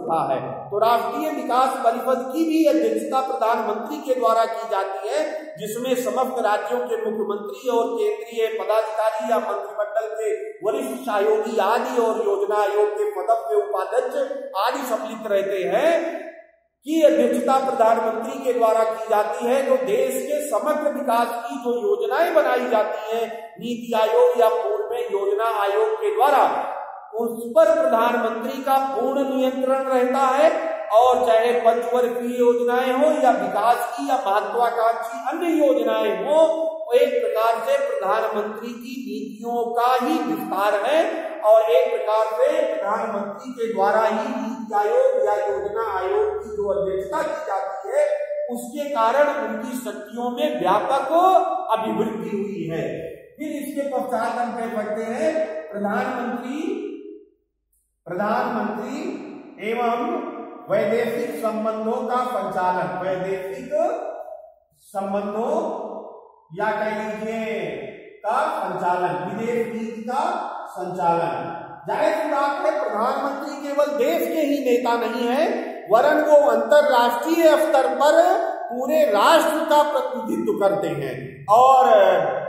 संस्था है। तो राष्ट्रीय विकास परिषद की भी अध्यक्षता प्रधानमंत्री के द्वारा की जाती है, जिसमें समस्त राज्यों के मुख्यमंत्री और केंद्रीय पदाधिकारी या मंत्रिमंडल के वरिष्ठ सहयोगी आदि और योजना आयोग के सदस्य उपाध्यक्ष आदि सम्मिलित रहते हैं की अध्यक्षता प्रधानमंत्री के द्वारा की जाती है। जो देश के समग्र विकास की जो योजनाएं बनाई जाती हैं नीति आयोग या पूर्व में योजना आयोग के द्वारा, उस पर प्रधानमंत्री का पूर्ण नियंत्रण रहता है। और चाहे पंचवर्षीय योजनाएं हो या विकास की या महत्वाकांक्षी अन्य योजनाएं हो, एक प्रकार से प्रधानमंत्री की नीतियों का ही विस्तार है और एक प्रकार से प्रधानमंत्री के द्वारा ही नीति आयोग या योजना आयोग की जो अध्यक्षता की जाती है, उसके कारण उनकी शक्तियों में व्यापक अभिवृद्धि हुई है। फिर इसके पश्चात हम कह सकते हैं प्रधानमंत्री एवं वैदेशिक संबंधों का संचालन, वैदेशिक संबंधों या कह लीजिए का संचालन, विदेश नीति का संचालन। जाहिर सी बात है प्रधानमंत्री केवल देश के ही नेता नहीं है, वरन वो अंतरराष्ट्रीय स्तर पर पूरे राष्ट्र का प्रतिनिधित्व करते हैं। और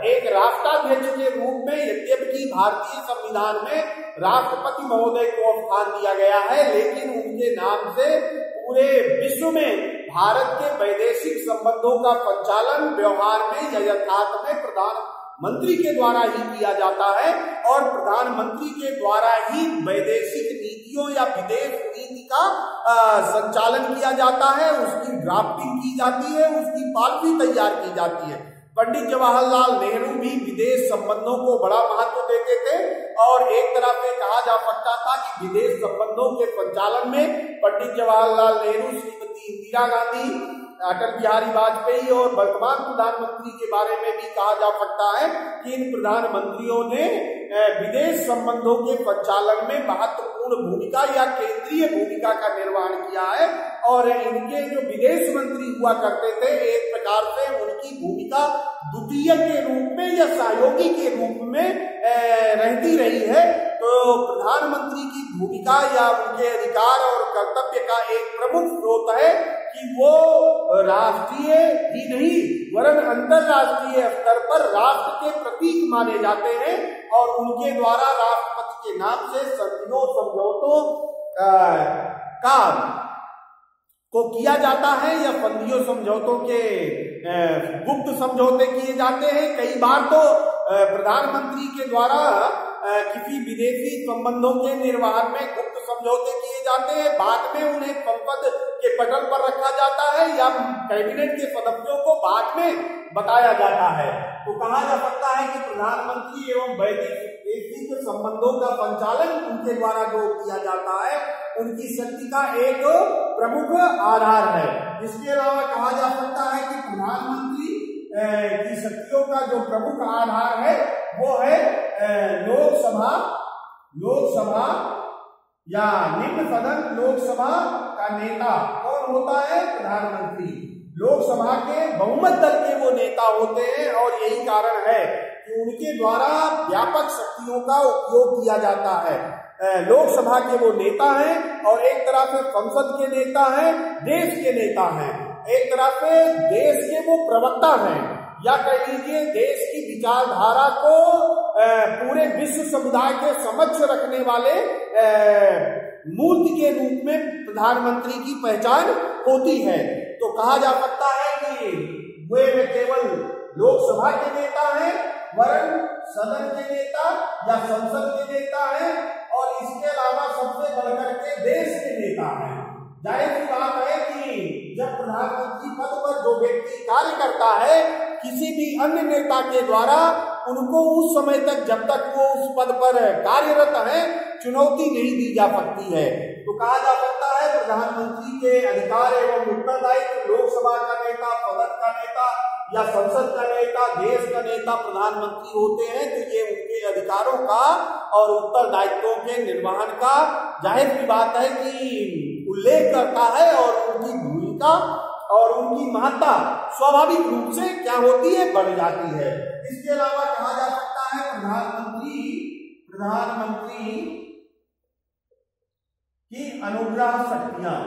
एक राष्ट्राध्यक्ष के रूप में यद्यपि भारतीय संविधान में राष्ट्रपति महोदय को स्थान दिया गया है, लेकिन उनके नाम से पूरे विश्व में भारत के वैदेशिक संबंधों का संचालन व्यवहार में या यथार्थ में प्रधानमंत्री के द्वारा ही किया जाता है। और प्रधानमंत्री के द्वारा ही वैदेशिक नीतियों या विदेश नीति का संचालन किया जाता है, उसकी ड्राफ्टिंग की जाती है, उसकी पॉलिसी तैयार की जाती है। पंडित जवाहरलाल नेहरू भी विदेश संबंधों को बड़ा महत्व देते थे और एक तरह से कहा जा सकता था कि विदेश संबंधों के संचालन में पंडित जवाहरलाल नेहरू, श्रीमती इंदिरा गांधी, अटल बिहारी वाजपेयी और वर्तमान प्रधानमंत्री के बारे में भी कहा जा सकता है कि इन प्रधानमंत्रियों ने विदेश संबंधों के संचालन में महत्वपूर्ण भूमिका या केंद्रीय भूमिका का निर्वहन किया है। और इनके जो विदेश मंत्री हुआ करते थे, एक प्रकार से उनकी भूमिका द्वितीय के रूप में या सहयोगी के रूप में रहती रही है। तो प्रधानमंत्री की भूमिका या उनके अधिकार और कर्तव्य का एक प्रमुख स्रोत है कि वो राष्ट्रीय ही नहीं वरन अंतरराष्ट्रीय स्तर पर राष्ट्र के प्रतीक माने जाते हैं और उनके द्वारा राष्ट्रपति के नाम से संधियों समझौतों का को किया जाता है या संधियों समझौतों के गुप्त समझौते किए जाते हैं। कई बार तो प्रधानमंत्री के द्वारा किसी विदेशी संबंधों के निर्वहन में गुप्त समझौते किए जाते हैं, बाद में उन्हें संसद के पटल पर रखा जाता है या कैबिनेट के सदस्यों को बाद में बताया जाता है। तो कहा जा सकता है कि प्रधानमंत्री एवं वैदेशिक संबंधों का संचालन उनके द्वारा जो किया जाता है, उनकी शक्ति का एक प्रमुख आधार है। इसके अलावा कहा जा सकता है कि प्रधानमंत्री की शक्तियों का जो प्रमुख आधार है वो है लोकसभा या निम्न सदन। लोकसभा का नेता कौन होता है? प्रधानमंत्री। लोकसभा के बहुमत दल के वो नेता होते हैं और यही कारण है कि उनके द्वारा व्यापक शक्तियों का उपयोग किया जाता है। लोकसभा के वो नेता हैं और एक तरह से संसद के नेता हैं, देश के नेता हैं, एक तरह से देश के वो प्रवक्ता हैं या कह लीजिए देश की विचारधारा को पूरे विश्व समुदाय के समक्ष रखने वाले मूर्ति के रूप में प्रधानमंत्री की पहचान होती है। तो कहा जा सकता है कि वे केवल लोकसभा के नेता हैं वरन सदन के नेता या संसद के नेता हैं और इसके अलावा सबसे बढ़कर के देश के नेता हैं। जाहिर सी बात है कि जब प्रधानमंत्री पद पर जो व्यक्ति कार्य करता है, किसी भी अन्य नेता के द्वारा उनको उस समय तक जब तक वो उस पद पर कार्यरत है चुनौती नहीं दी जा सकती है। तो कहा जा सकता है प्रधानमंत्री के अधिकार एवं उत्तरदायित्व लोकसभा का नेता, सदन का नेता या संसद का नेता, देश का नेता प्रधानमंत्री होते हैं। तो ये उनके अधिकारों का और उत्तरदायित्वों के निर्वहन का जाहिर सी बात है कि उल्लेख करता है और उनकी भूमिका और उनकी महत्ता स्वाभाविक रूप से क्या होती है? बढ़ जाती है। इसके अलावा कहा जा सकता है प्रधानमंत्री कि अनुग्रह शक्तियां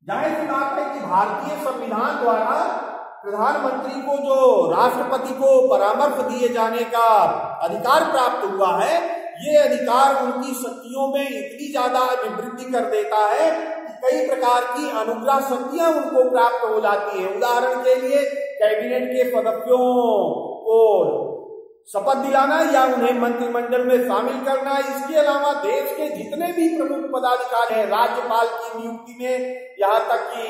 जाहिर सी बात है कि भारतीय संविधान द्वारा प्रधानमंत्री को जो राष्ट्रपति को परामर्श दिए जाने का अधिकार प्राप्त हुआ है, ये अधिकार उनकी शक्तियों में इतनी ज्यादा अभिवृद्धि कर देता है कि कई प्रकार की अनुग्रह शक्तियां उनको प्राप्त हो जाती है। उदाहरण के लिए कैबिनेट के सदस्यों को शपथ दिलाना या उन्हें मंत्रिमंडल में शामिल करना। इसके अलावा देश के जितने भी प्रमुख पदाधिकारी हैं, राज्यपाल की नियुक्ति में, यहाँ तक कि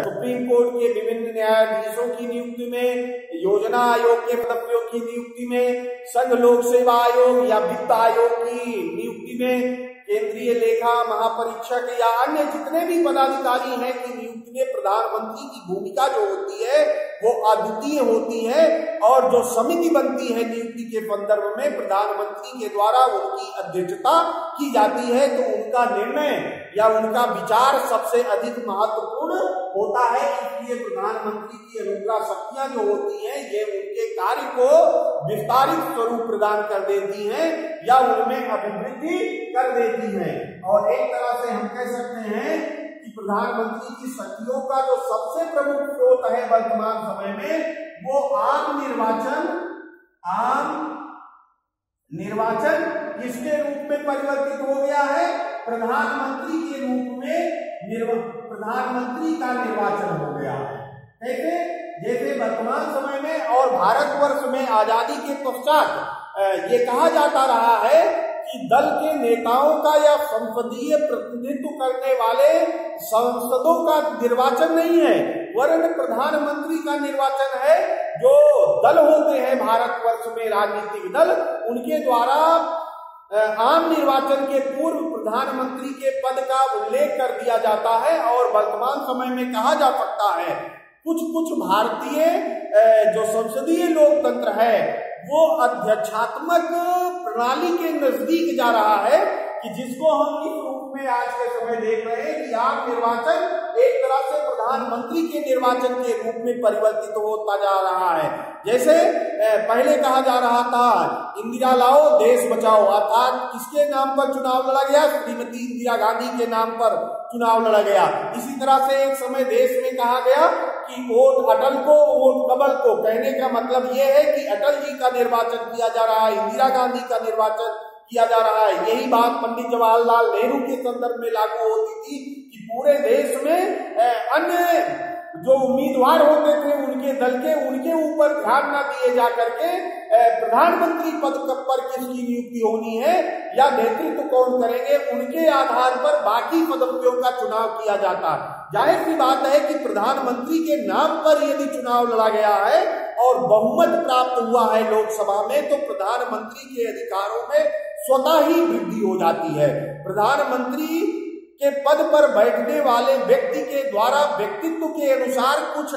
सुप्रीम कोर्ट के विभिन्न न्यायाधीशों की नियुक्ति में, योजना आयोग के सदस्यों की नियुक्ति में, संघ लोक सेवा आयोग या वित्त आयोग की नियुक्ति में, केंद्रीय लेखा महापरीक्षक या अन्य जितने भी पदाधिकारी हैं की नियुक्ति में प्रधानमंत्री की भूमिका जो होती है वो अद्वितीय होती है। और जो समिति बनती है नियुक्ति के संदर्भ में, प्रधानमंत्री के द्वारा उनकी अध्यक्षता की जाती है, तो उनका निर्णय या उनका विचार सबसे अधिक महत्वपूर्ण होता है। इसलिए प्रधानमंत्री की अनुग्रह शक्तियां जो होती हैं ये उनके कार्य को विस्तारित स्वरूप प्रदान कर देती हैं या उनमें अभिवृद्धि कर देती हैं। और एक तरह से हम कह सकते हैं कि प्रधानमंत्री की शक्तियों का जो सबसे प्रमुख स्रोत है वर्तमान समय में वो आम निर्वाचन किसके रूप में परिवर्तित हो गया है? प्रधानमंत्री के रूप में प्रधानमंत्री का निर्वाचन हो गया है। जैसे वर्तमान समय में और भारतवर्ष में आजादी के पश्चात ये कहा जाता रहा है कि दल के नेताओं का या संसदीय प्रतिनिधित्व करने वाले सांसदों का निर्वाचन नहीं है, वरन प्रधानमंत्री का निर्वाचन है। जो दल होते हैं भारतवर्ष में राजनीतिक दल, उनके द्वारा आम निर्वाचन के पूर्व प्रधानमंत्री के पद का उल्लेख कर दिया जाता है। और वर्तमान समय में कहा जा सकता है कुछ भारतीय जो संसदीय लोकतंत्र है वो अध्यक्षात्मक प्रणाली के नजदीक जा रहा है कि जिसको हम इस रूप में आज के समय देख रहे हैं कि आम निर्वाचन एक तरह से प्रधानमंत्री के निर्वाचन के रूप में परिवर्तित होता जा रहा है। जैसे पहले कहा जा रहा था इंदिरा लाओ देश बचाओ, अर्थात किसके नाम पर चुनाव लड़ा गया? श्रीमती इंदिरा गांधी के नाम पर चुनाव लड़ा गया। इसी तरह से एक समय देश में कहा गया कि वोट अटल को वोट कमल को। कहने का मतलब ये है कि अटल जी का निर्वाचन किया जा रहा है, इंदिरा गांधी का निर्वाचन किया जा रहा है। यही बात पंडित जवाहरलाल नेहरू के संदर्भ में लागू होती थी कि पूरे देश में अन्य जो उम्मीदवार होते थे उनके दल के, उनके ऊपर ध्यान न दिए जा करके प्रधानमंत्री पद पर किसकी नियुक्ति होनी है या नेतृत्व कौन करेंगे, उनके आधार पर बाकी सदस्यों का चुनाव किया जाता। जाहिर सी बात है कि प्रधानमंत्री के नाम पर यदि चुनाव लड़ा गया है और बहुमत प्राप्त हुआ है लोकसभा में, तो प्रधानमंत्री के अधिकारों में स्वतः ही वृद्धि हो जाती है। प्रधानमंत्री के पद पर बैठने वाले व्यक्ति के द्वारा व्यक्तित्व के अनुसार कुछ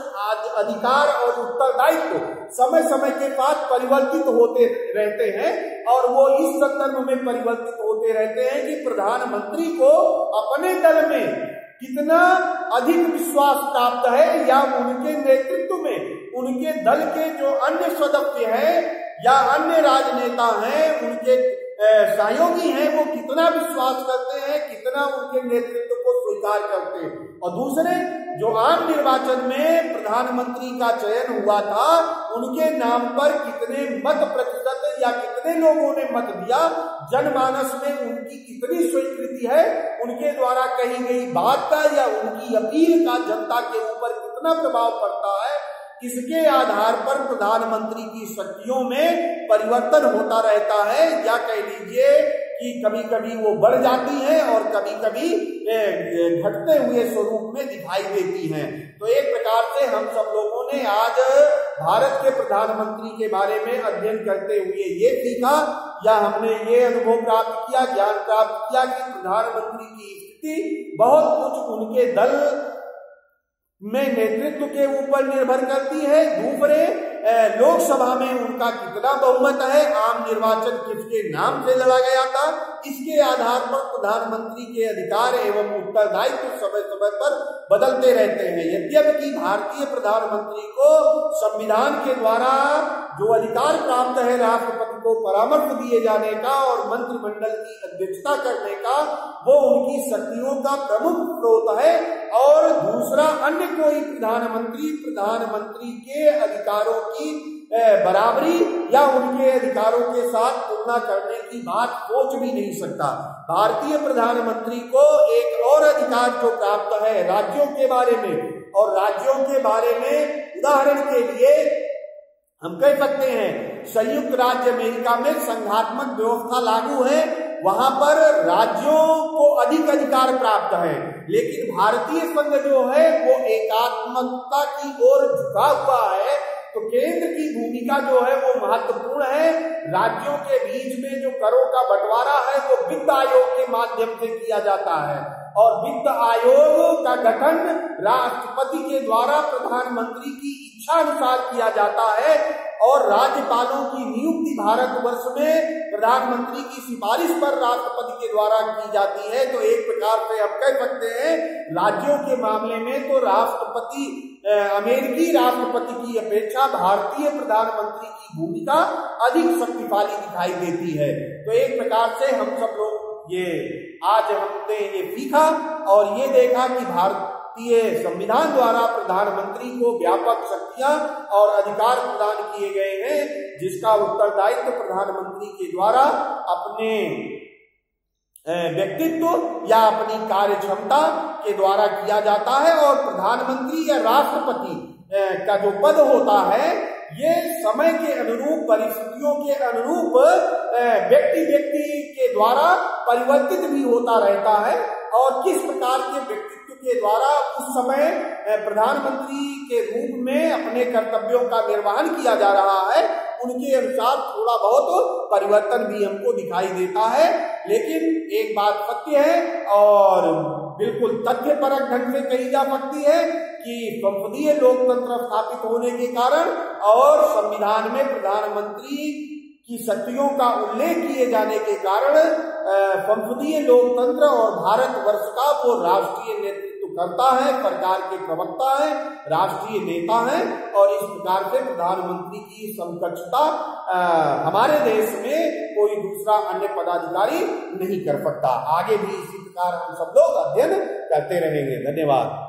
अधिकार और उत्तरदायित्व समय समय के साथ परिवर्तित होते रहते हैं। और वो इस संदर्भ में परिवर्तित होते रहते हैं कि प्रधानमंत्री को अपने दल में कितना अधिक विश्वास प्राप्त है या उनके नेतृत्व में उनके दल के जो अन्य सदस्य हैं या अन्य राजनेता हैं, उनके सहयोगी हैं, वो कितना विश्वास करते हैं, कितना उनके नेतृत्व को स्वीकार करते हैं। और दूसरे जो आम निर्वाचन में प्रधानमंत्री का चयन हुआ था उनके नाम पर कितने मत प्रतिशत या कितने लोगों ने मत दिया, जनमानस में उनकी कितनी स्वीकृति है, उनके द्वारा कही गई बात का या उनकी अपील का जनता के ऊपर कितना प्रभाव पड़ता है, इसके आधार पर प्रधानमंत्री की शक्तियों में परिवर्तन होता रहता है। या कह लीजिए कि कभी कभी वो बढ़ जाती हैं और कभी कभी घटते हुए स्वरूप में दिखाई देती हैं। तो एक प्रकार से हम सब लोगों ने आज भारत के प्रधानमंत्री के बारे में अध्ययन करते हुए ये सीखा या हमने ये अनुभव प्राप्त किया, ज्ञान प्राप्त किया कि प्रधानमंत्री की स्थिति बहुत कुछ उनके दल में नेतृत्व के ऊपर निर्भर करती है। दूसरे लोकसभा में उनका कितना बहुमत है, आम निर्वाचन किसके नाम से लड़ा गया था, इसके आधार पर प्रधानमंत्री के अधिकार एवं उत्तरदायित्व समय समय पर बदलते रहते हैं। यद्यपि भारतीय प्रधानमंत्री को संविधान के द्वारा जो अधिकार प्राप्त है राष्ट्रपति को परामर्श दिए जाने का और मंत्रिमंडल की अध्यक्षता करने का, वो उनकी शक्तियों का प्रमुख स्रोत है। और दूसरा, अन्य कोई प्रधानमंत्री के अधिकारों की बराबरी या उनके अधिकारों के साथ तुलना करने की बात सोच भी नहीं सकता। भारतीय प्रधानमंत्री को एक और अधिकार जो प्राप्त है राज्यों के बारे में, और राज्यों के बारे में उदाहरण के लिए हम कह सकते हैं संयुक्त राज्य अमेरिका में संघात्मक व्यवस्था लागू है, वहां पर राज्यों को अधिक अधिकार प्राप्त है, लेकिन भारतीय संघ जो है वो एकात्मकता की ओर झुका हुआ है। तो केंद्र की भूमिका जो है वो महत्वपूर्ण है। राज्यों के बीच में जो करों का बंटवारा है वो वित्त आयोग के माध्यम से किया जाता है, और वित्त आयोग का गठन राष्ट्रपति के द्वारा प्रधानमंत्री की इच्छा अनुसार किया जाता है, और राज्यपालों की नियुक्ति भारतवर्ष में प्रधानमंत्री की सिफारिश पर राष्ट्रपति के द्वारा की जाती है। तो एक प्रकार से हम कह सकते हैं राज्यों के मामले में तो राष्ट्रपति, अमेरिकी राष्ट्रपति की अपेक्षा भारतीय प्रधानमंत्री की भूमिका अधिक शक्तिशाली दिखाई देती है। तो एक प्रकार से हम सब लोग ये आज हमने ये सीखा और ये देखा कि भारतीय संविधान द्वारा प्रधानमंत्री को व्यापक शक्तियां और अधिकार प्रदान किए गए हैं, जिसका उत्तरदायित्व प्रधानमंत्री के द्वारा अपने व्यक्तित्व या अपनी कार्य क्षमता के द्वारा किया जाता है। और प्रधानमंत्री या राष्ट्रपति का जो पद होता है ये समय के अनुरूप, परिस्थितियों के अनुरूप व्यक्ति के द्वारा परिवर्तित भी होता रहता है, और किस प्रकार के व्यक्तित्व के द्वारा उस समय प्रधानमंत्री के रूप में अपने कर्तव्यों का निर्वहन किया जा रहा है, उनके अनुसार थोड़ा बहुत परिवर्तन भी हमको दिखाई देता है। लेकिन एक बात सत्य है और बिल्कुल तथ्यपरक ढंग से कही जा सकती है कि संसदीय लोकतंत्र स्थापित होने के कारण और संविधान में प्रधानमंत्री की शक्तियों का उल्लेख किए जाने के कारण संसदीय लोकतंत्र और भारतवर्ष का वो राष्ट्रीय नेतृत्व करता है, सरकार के प्रवक्ता है, राष्ट्रीय नेता है, और इस प्रकार से प्रधानमंत्री की समकक्षता हमारे देश में कोई दूसरा अन्य पदाधिकारी नहीं कर सकता। आगे भी इसी प्रकार हम सब लोग अध्ययन करते रहेंगे। धन्यवाद।